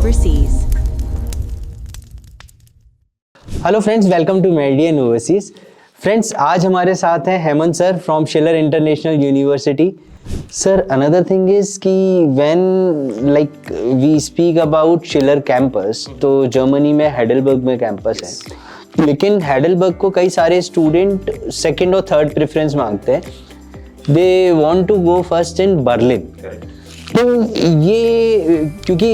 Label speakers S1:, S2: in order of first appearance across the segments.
S1: overseas.
S2: Hello friends, welcome to Meridian Overseas. Friends, आज हमारे साथ हैं Hemant sir from Schiller International University. Sir, another thing is कि when like we speak about Schiller campus, तो Germany में Heidelberg में campus है, लेकिन हेडलबर्ग को कई सारे स्टूडेंट सेकंड और थर्ड प्रेफरेंस मांगते हैं। They want to go first in Berlin. तो ये क्योंकि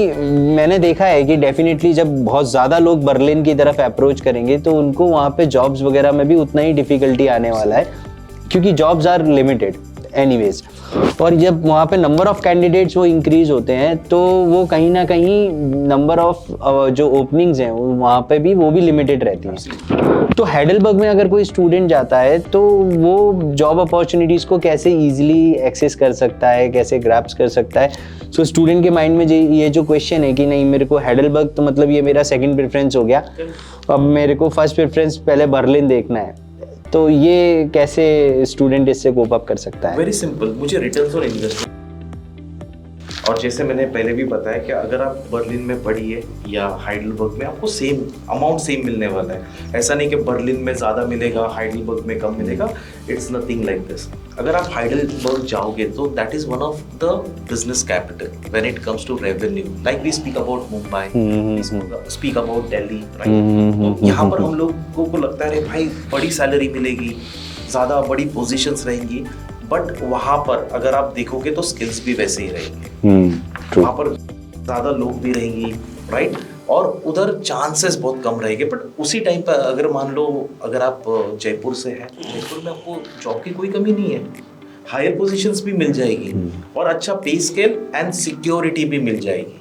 S2: मैंने देखा है कि डेफिनेटली जब बहुत ज़्यादा लोग बर्लिन की तरफ अप्रोच करेंगे तो उनको वहाँ पे जॉब्स वगैरह में भी उतना ही डिफ़िकल्टी आने वाला है, क्योंकि जॉब्स आर लिमिटेड एनीवेज। और जब वहाँ पे नंबर ऑफ कैंडिडेट्स वो इंक्रीज होते हैं तो वो कहीं ना कहीं नंबर ऑफ जो ओपनिंग्स हैं वहाँ पे भी वो भी लिमिटेड रहती हैं। तो हेडलबर्ग में अगर कोई स्टूडेंट जाता है तो वो जॉब अपॉर्चुनिटीज़ को कैसे ईजिली एक्सेस कर सकता है, कैसे ग्रैप्स कर सकता है? सो स्टूडेंट के माइंड में ये जो क्वेश्चन है कि नहीं, मेरे को हेडलबर्ग तो मतलब ये मेरा सेकंड प्रेफरेंस हो गया, अब मेरे को फर्स्ट प्रेफरेंस पहले बर्लिन देखना है, तो ये कैसे स्टूडेंट इससे कोप अप कर सकता है?
S3: वेरी सिंपल, मुझे रिटर्न्स और इन्वेस्टमेंट, और जैसे मैंने पहले भी बताया कि अगर आप बर्लिन में पढ़िए या हाइडलबर्ग में, आपको सेम अमाउंट सेम मिलने वाला है। ऐसा नहीं कि बर्लिन में ज़्यादा मिलेगा, हाइडलबर्ग में कम मिलेगा। It's nothing like this. अगर आप हाइडलबर्ग जाओगे तो that is one of the business capital when it comes to revenue. Like we speak about Mumbai, speak about Delhi, right? तो यहाँ पर हम लोगों को लगता है भाई बड़ी सैलरी मिलेगी, ज़्यादा बड़ी पोजीशंस रहेंगी, बट वहाँ पर अगर आप देखोगे तो स्किल्स भी वैसे ही रहेंगे। वहाँ पर ज़्यादा लोग भी रहेंगी, राइट? और उधर चांसेस बहुत कम रहेंगे। बट उसी टाइम पर अगर मान लो अगर आप जयपुर से हैं, जयपुर में आपको जॉब की कोई कमी नहीं है, हायर पोजीशंस भी मिल जाएगी और अच्छा पे स्केल एंड सिक्योरिटी भी मिल जाएगी।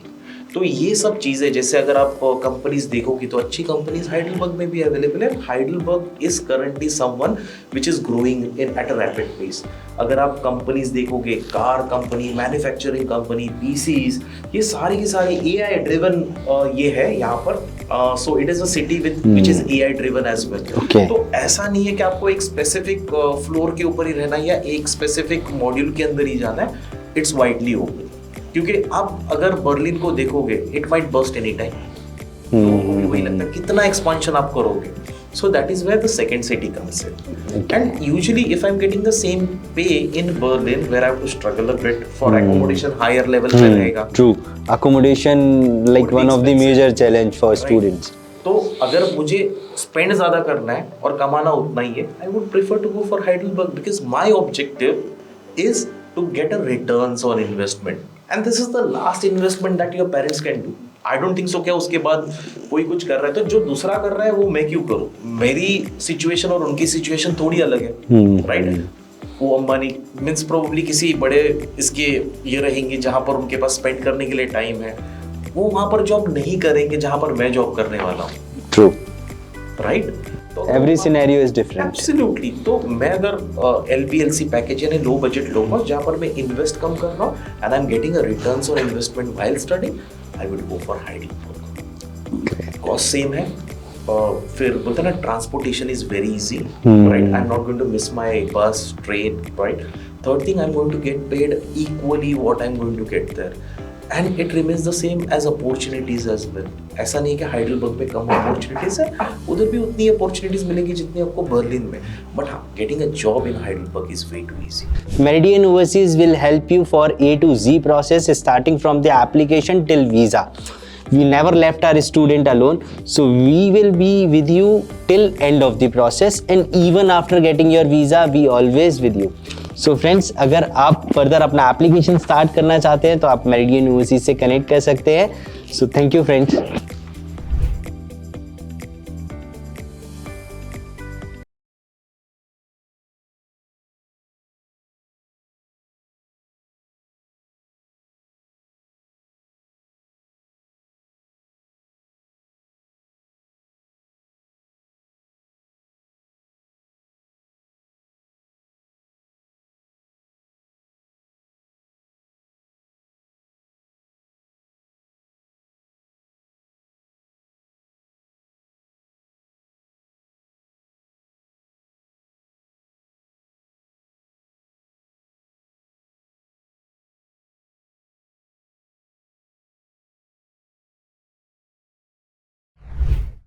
S3: तो ये सब चीज़ें, जैसे अगर आप कंपनीज देखोगे तो अच्छी कंपनीज हाइडलबर्ग में भी अवेलेबल है। Heidelberg is currently someone which is growing in at a rapid pace. अगर आप कंपनीज देखोगे, car company, manufacturing company, PCs, ये सारी की सारी एआई ड्रिवन ये है यहाँ पर। So it is a city which is AI driven as well. तो ऐसा नहीं है कि आपको एक स्पेसिफिक फ्लोर के ऊपर ही रहना है या एक स्पेसिफिक मॉड्यूल के अंदर ही जाना है। इट्स वाइडली ओपन, क्योंकि आप अगर बर्लिन को देखोगे it might burst any time. तो वही लगता है कितना एक्सपांशन आप करोगे। So that is where the second city comes in. And usually if I am getting the same pay in Berlin where I have to struggle a bit for accommodation, higher level पे रहेगा।
S2: True, accommodation like one of the major challenge for students.
S3: तो अगर मुझे spend ज्यादा करना है और कमाना उतना ही है, I would prefer to go for Heidelberg because my objective is to get a returns on investment, and this is the last investment that your parents can do. I don't think so क्या उसके बाद कोई कुछ कर रहा है तो जो दूसरा कर रहा है वो मैं क्यों करूँ? मेरी सिचुएशन और उनकी सिचुएशन थोड़ी अलग है, राइट? वो अंबानी मीन्स प्रोबेबली किसी बड़े इसके ये रहेंगे जहाँ पर उनके पास स्पेंड करने के लिए टाइम है, वो वहाँ पर जॉब नहीं करेंगे जहाँ पर मैं जॉब करने वाला हूँ।
S2: True,
S3: right?
S2: Every scenario is different.
S3: Absolutely. तो मैं अगर LPLC पैकेज यानी लो बजट लो कॉस्ट, जहाँ पर मैं इन्वेस्ट कम कर रहा हूँ and I am getting a returns on investment while studying, I would go for Heidelberg. Cost same है, फिर बोलते हैं ना transportation is very easy, right? I am not going to miss my bus, train, right? Third thing, I am going to get paid equally what I am going to get there, and it remains the same as opportunities as well. ऐसा नहीं कि Heidelberg में कम opportunities है, उधर भी उतनी opportunities मिलेगी जितनी आपको बर्लिन में, बट हाँ, getting a job in Heidelberg is way too easy.
S2: Meridian Overseas will help you for A to Z process starting from the application till visa. We never left our student alone, so we will be with you till end of the process, and even after getting your visa, we always with you. So friends, अगर आप further अपना application start करना चाहते हैं तो आप meridian overseas से connect कर सकते हैं। So thank you friends.